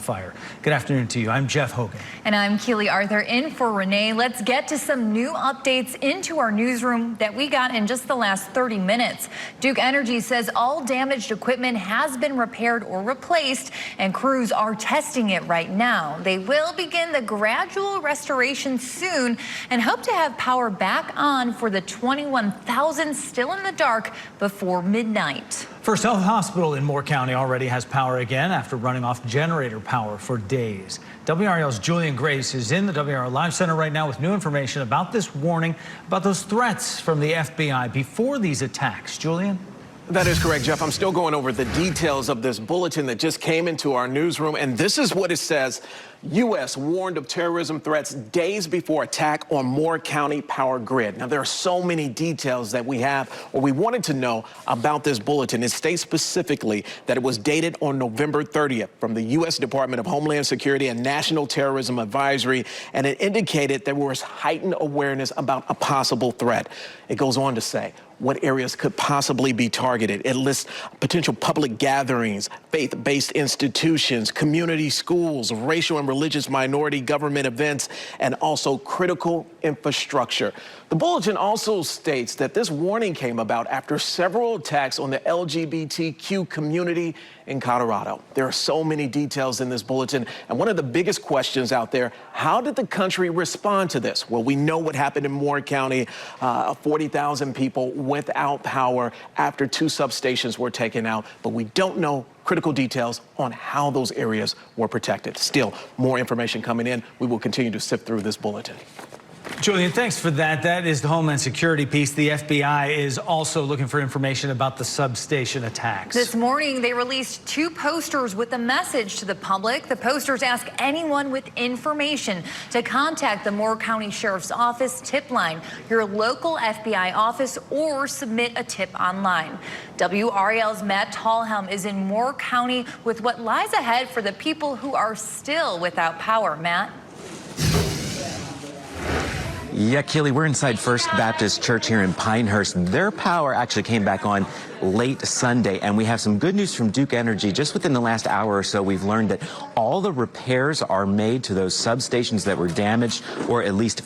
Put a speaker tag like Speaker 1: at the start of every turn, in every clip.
Speaker 1: fire. Good afternoon to you. I'm Jeff Hogan.
Speaker 2: And I'm Keely Arthur in for Renee. Let's get to some new updates into our newsroom that we got in just the last 30 minutes. Duke Energy says all damaged equipment has been repaired or replaced, and crews are testing it right now. They will begin the gradual restoration soon and hope to have power back on for the 21,000 still in the dark before midnight.
Speaker 1: First Health Hospital in Moore County already has power again after running off generator power for days. WRAL's Julian Grace is in the WRAL Live Center right now with new information about this warning, about those threats from the FBI before these attacks. Julian?
Speaker 3: That is correct, Jeff. I'm still going over the details of this bulletin that just came into our newsroom, and this is what it says. U.S. warned of terrorism threats days before attack on Moore County Power Grid. Now, there are so many details that we have or we wanted to know about this bulletin. It states specifically that it was dated on November 30th from the U.S. Department of Homeland Security and National Terrorism Advisory, and it indicated there was heightened awareness about a possible threat. It goes on to say what areas could possibly be targeted. It lists potential public gatherings, faith-based institutions, community schools, racial and religious minority government events, and also critical infrastructure. The bulletin also states that this warning came about after several attacks on the LGBTQ community in Colorado. There are so many details in this bulletin, and one of the biggest questions out there, how did the country respond to this? Well, we know what happened in Moore County, 40,000 people without power after 2 substations were taken out, but we don't know critical details on how those areas were protected. Still, more information coming in. We will continue to sift through this bulletin.
Speaker 1: Julian, thanks for that. That is the Homeland Security piece. The FBI is also looking for information about the substation attacks.
Speaker 2: This morning, they released 2 posters with a message to the public. The posters ask anyone with information to contact the Moore County Sheriff's Office tip line, your local FBI office, or submit a tip online. WRAL's Matt Tallhelm is in Moore County with what lies ahead for the people who are still without power. Matt?
Speaker 4: Yeah, Keely, we're inside First Baptist Church here in Pinehurst. Their power actually came back on late Sunday, and we have some good news from Duke Energy. Just within the last hour or so, we've learned that all the repairs are made to those substations that were damaged, or at least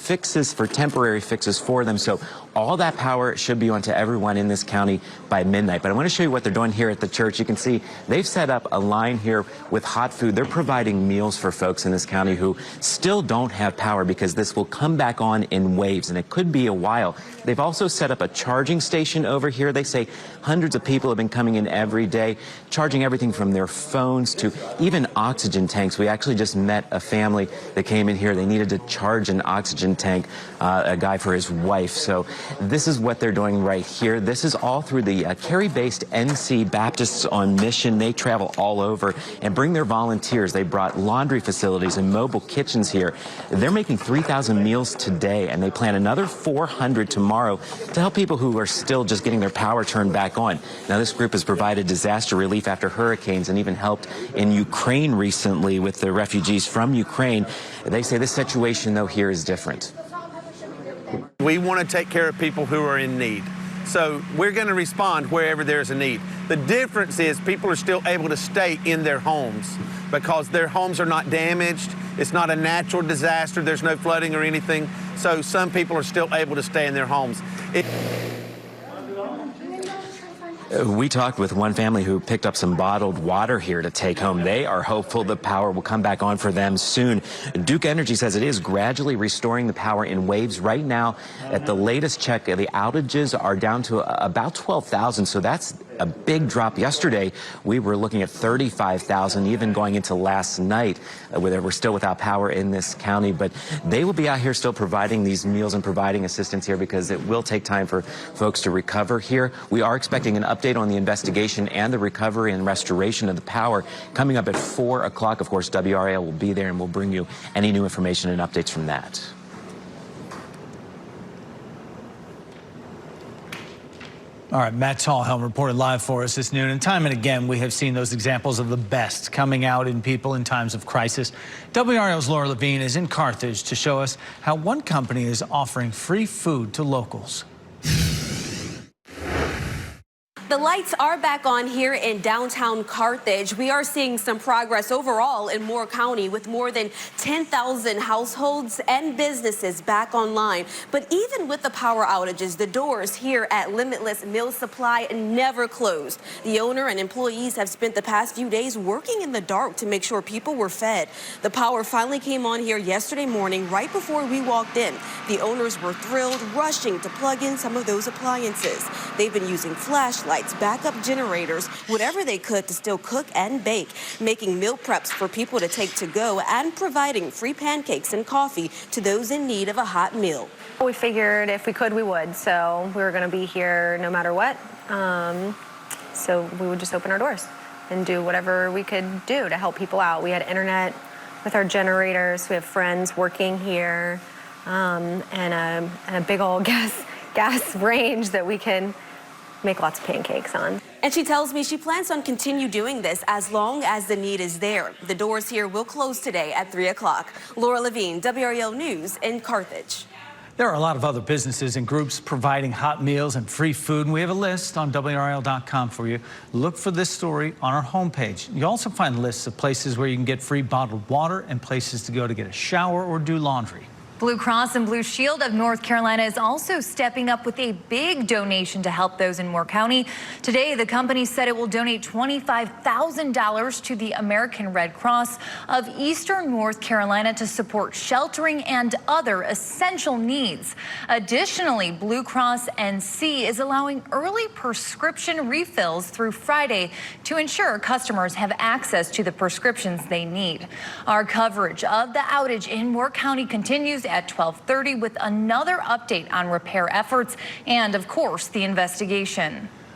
Speaker 4: temporary fixes for them. So all that power should be on to everyone in this county by midnight. But I want to show you what they're doing here at the church. You can see they've set up a line here with hot food. They're providing meals for folks in this county who still don't have power, because this will come back on in waves, and it could be a while. They've also set up a charging station over here. They say hundreds of people have been coming in every day, charging everything from their phones to even oxygen tanks. We actually just met a family that came in here. They needed to charge an oxygen tank, a guy for his wife. So this is what they're doing right here. This is all through the Cary-based NC Baptists on Mission. They travel all over and bring their volunteers. They brought laundry facilities and mobile kitchens here. They're making 3,000 meals today, and they plan another 400 tomorrow to help people who are still just getting their power turned back on. Now, this group has provided disaster relief after hurricanes and even helped in Ukraine recently with the refugees from Ukraine. They say this situation, though, here is different.
Speaker 5: We want to take care of people who are in need. So we're going to respond wherever there's a need. The difference is people are still able to stay in their homes because their homes are not damaged. It's not a natural disaster. There's no flooding or anything. So some people are still able to stay in their homes.
Speaker 4: We talked with one family who picked up some bottled water here to take home. They are hopeful the power will come back on for them soon. Duke Energy says it is gradually restoring the power in waves. Right now, at the latest check, the outages are down to about 12,000, so that's a big drop. Yesterday, we were looking at 35,000, even going into last night, where we're still without power in this county. But they will be out here still providing these meals and providing assistance here, because it will take time for folks to recover here. We are expecting an update on the investigation and the recovery and restoration of the power coming up at 4 o'clock. Of course, WRAL will be there, and we'll bring you any new information and updates from that.
Speaker 1: All right, Matt Tallhelm reported live for us this noon. And time and again, we have seen those examples of the best coming out in people in times of crisis. WRAL's Laura Levine is in Carthage to show us how one company is offering free food to locals.
Speaker 6: The lights are back on here in downtown Carthage. We are seeing some progress overall in Moore County with more than 10,000 households and businesses back online. But even with the power outages, the doors here at Limitless Meal Supply never closed. The owner and employees have spent the past few days working in the dark to make sure people were fed. The power finally came on here yesterday morning right before we walked in. The owners were thrilled, rushing to plug in some of those appliances. They've been using flashlights, backup generators, whatever they could to still cook and bake, making meal preps for people to take to go and providing free pancakes and coffee to those in need of a hot meal.
Speaker 7: We figured if we could, we would. So we were going to be here no matter what. So we would just open our doors and do whatever we could do to help people out. We had internet with our generators. We have friends working here, and a big old gas range that we can make lots of pancakes on.
Speaker 6: And she tells me she plans on continue doing this as long as the need is there. The doors here will close today at 3 o'clock. Laura Levine, WRAL News in Carthage.
Speaker 1: There are a lot of other businesses and groups providing hot meals and free food, and we have a list on WRAL.com for you. Look for this story on our homepage. You also find lists of places where you can get free bottled water and places to go to get a shower or do laundry.
Speaker 2: Blue Cross and Blue Shield of North Carolina is also stepping up with a big donation to help those in Moore County. Today, the company said it will donate $25,000 to the American Red Cross of Eastern North Carolina to support sheltering and other essential needs. Additionally, Blue Cross NC is allowing early prescription refills through Friday to ensure customers have access to the prescriptions they need. Our coverage of the outage in Moore County continues at 12:30 with another update on repair efforts and, of course, the investigation.